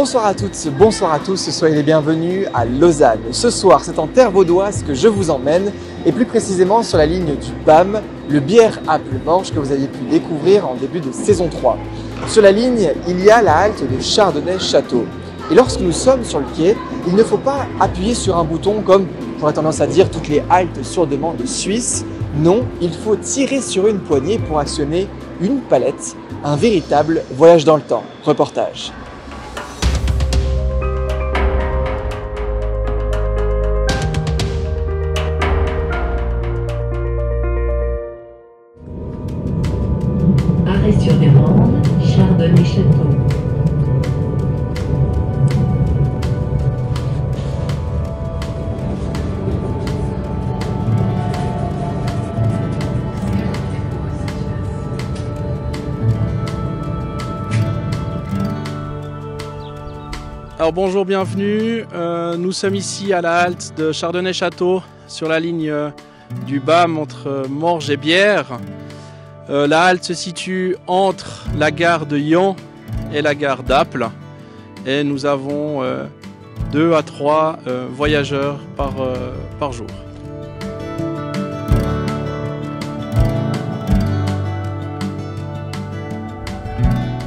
Bonsoir à toutes, bonsoir à tous, soyez les bienvenus à Lausanne. Ce soir, c'est en terre vaudoise que je vous emmène, et plus précisément sur la ligne du BAM, le bière à Pleumorge que vous avez pu découvrir en début de saison 3. Sur la ligne, il y a la halte de Chardonnay-Château. Et lorsque nous sommes sur le quai, il ne faut pas appuyer sur un bouton comme j'aurais tendance à dire toutes les haltes sur demande suisses. Non, il faut tirer sur une poignée pour actionner une palette, un véritable voyage dans le temps. Reportage. Arrêt sur demande, Chardonnay-Château. Alors bonjour, bienvenue. Nous sommes ici à la halte de Chardonnay-Château sur la ligne du BAM entre Morges et Bière. La halte se situe entre la gare de Yon et la gare d'Apple et nous avons 2 à 3 voyageurs par jour.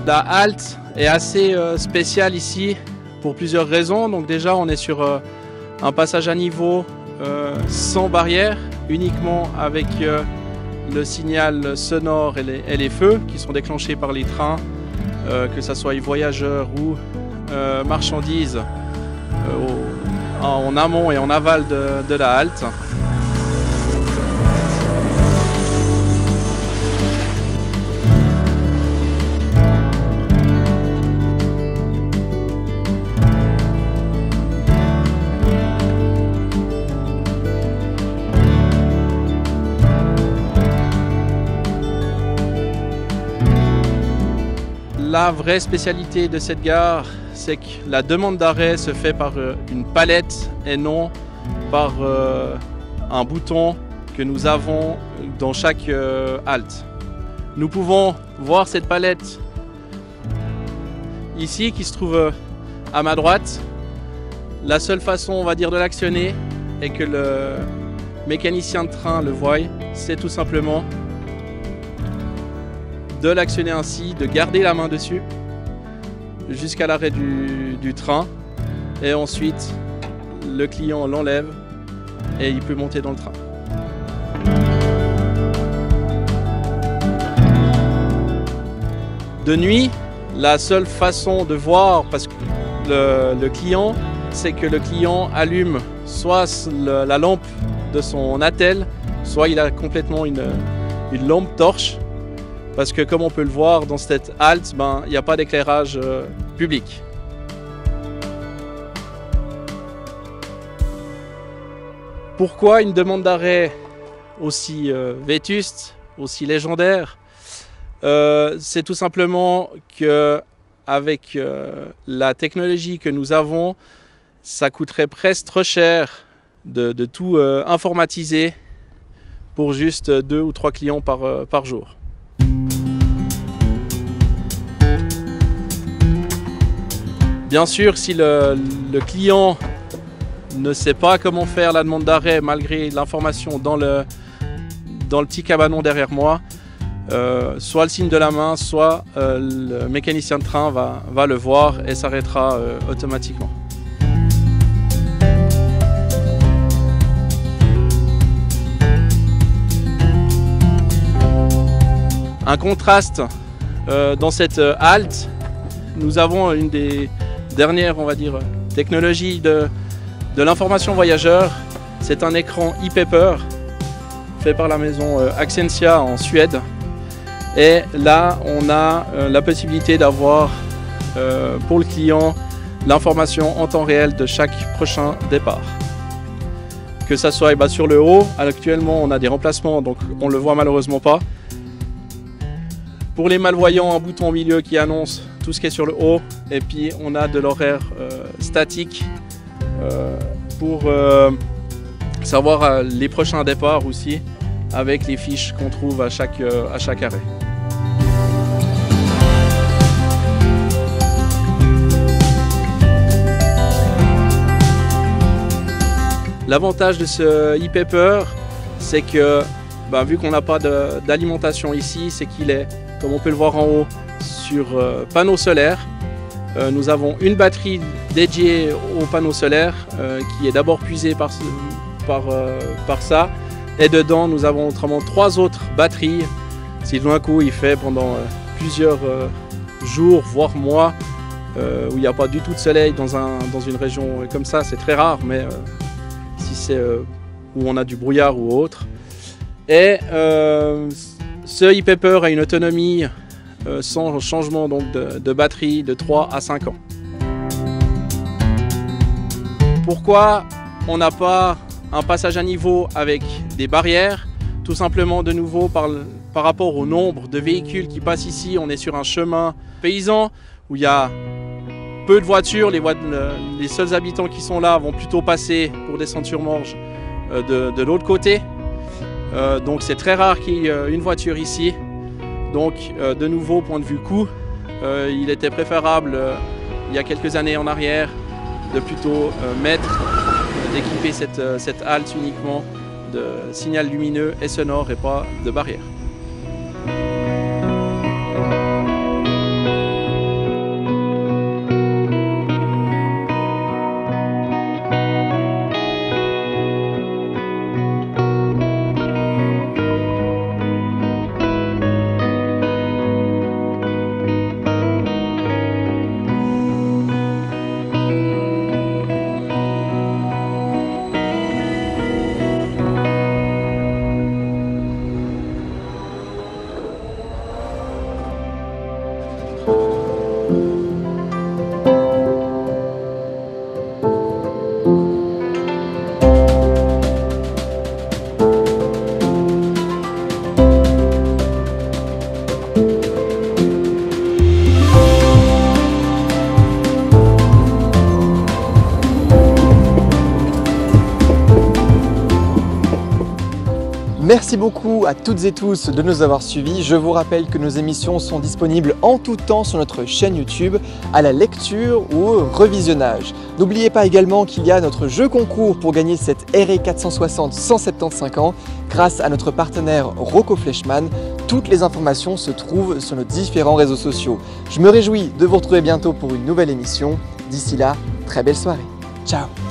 La halte est assez spéciale ici pour plusieurs raisons. Donc déjà on est sur un passage à niveau sans barrière, uniquement avec le signal sonore et les feux qui sont déclenchés par les trains, que ce soit voyageurs ou marchandises en amont et en aval de la halte. La vraie spécialité de cette gare, c'est que la demande d'arrêt se fait par une palette et non par un bouton que nous avons dans chaque halte. Nous pouvons voir cette palette ici qui se trouve à ma droite. La seule façon, on va dire, de l'actionner et que le mécanicien de train le voie, c'est tout simplement de l'actionner ainsi, de garder la main dessus jusqu'à l'arrêt du train et ensuite le client l'enlève et il peut monter dans le train. De nuit, la seule façon de voir parce que le client, c'est que le client allume soit la lampe de son attel, soit il a complètement une lampe torche. Parce que comme on peut le voir dans cette halte, il n'y a pas d'éclairage public. Pourquoi une demande d'arrêt aussi vétuste, aussi légendaire? C'est tout simplement qu'avec la technologie que nous avons, ça coûterait presque trop cher de tout informatiser pour juste 2 ou 3 clients par jour. Bien sûr, si le client ne sait pas comment faire la demande d'arrêt malgré l'information dans le petit cabanon derrière moi, soit le signe de la main, soit le mécanicien de train va le voir et s'arrêtera automatiquement. Un contraste dans cette halte, nous avons une des dernières, on va dire, technologies de l'information voyageur. C'est un écran e-paper fait par la maison Accentia en Suède. Et là, on a la possibilité d'avoir pour le client l'information en temps réel de chaque prochain départ. Que ça soit sur le haut, actuellement on a des remplacements, donc on ne le voit malheureusement pas. Pour les malvoyants, un bouton au milieu qui annonce tout ce qui est sur le haut. Et puis on a de l'horaire statique pour savoir les prochains départs aussi, avec les fiches qu'on trouve à chaque arrêt. L'avantage de ce e-paper, c'est que vu qu'on n'a pas d'alimentation ici, c'est qu'il est, comme on peut le voir en haut, sur panneaux solaires. Nous avons une batterie dédiée aux panneaux solaires qui est d'abord puisée par ça. Et dedans, nous avons autrement 3 autres batteries. Si d'un coup il fait pendant plusieurs jours, voire mois, où il n'y a pas du tout de soleil dans une région comme ça, c'est très rare, mais si c'est où on a du brouillard ou autre. Et ce e-paper a une autonomie sans changement donc, de batterie de 3 à 5 ans. Pourquoi on n'a pas un passage à niveau avec des barrières? Tout simplement de nouveau par rapport au nombre de véhicules qui passent ici. On est sur un chemin paysan où il y a peu de voitures. Les seuls habitants qui sont là vont plutôt passer pour descendre sur Morges de l'autre côté. Donc c'est très rare qu'il y ait une voiture ici. Donc de nouveau, point de vue coût, il était préférable il y a quelques années en arrière de plutôt d'équiper cette halte uniquement de signal lumineux et sonore et pas de barrière. Merci beaucoup à toutes et tous de nous avoir suivis. Je vous rappelle que nos émissions sont disponibles en tout temps sur notre chaîne YouTube, à la lecture ou au revisionnage. N'oubliez pas également qu'il y a notre jeu concours pour gagner cette RE460 175 ans grâce à notre partenaire Rocco Fleischmann. Toutes les informations se trouvent sur nos différents réseaux sociaux. Je me réjouis de vous retrouver bientôt pour une nouvelle émission. D'ici là, très belle soirée. Ciao!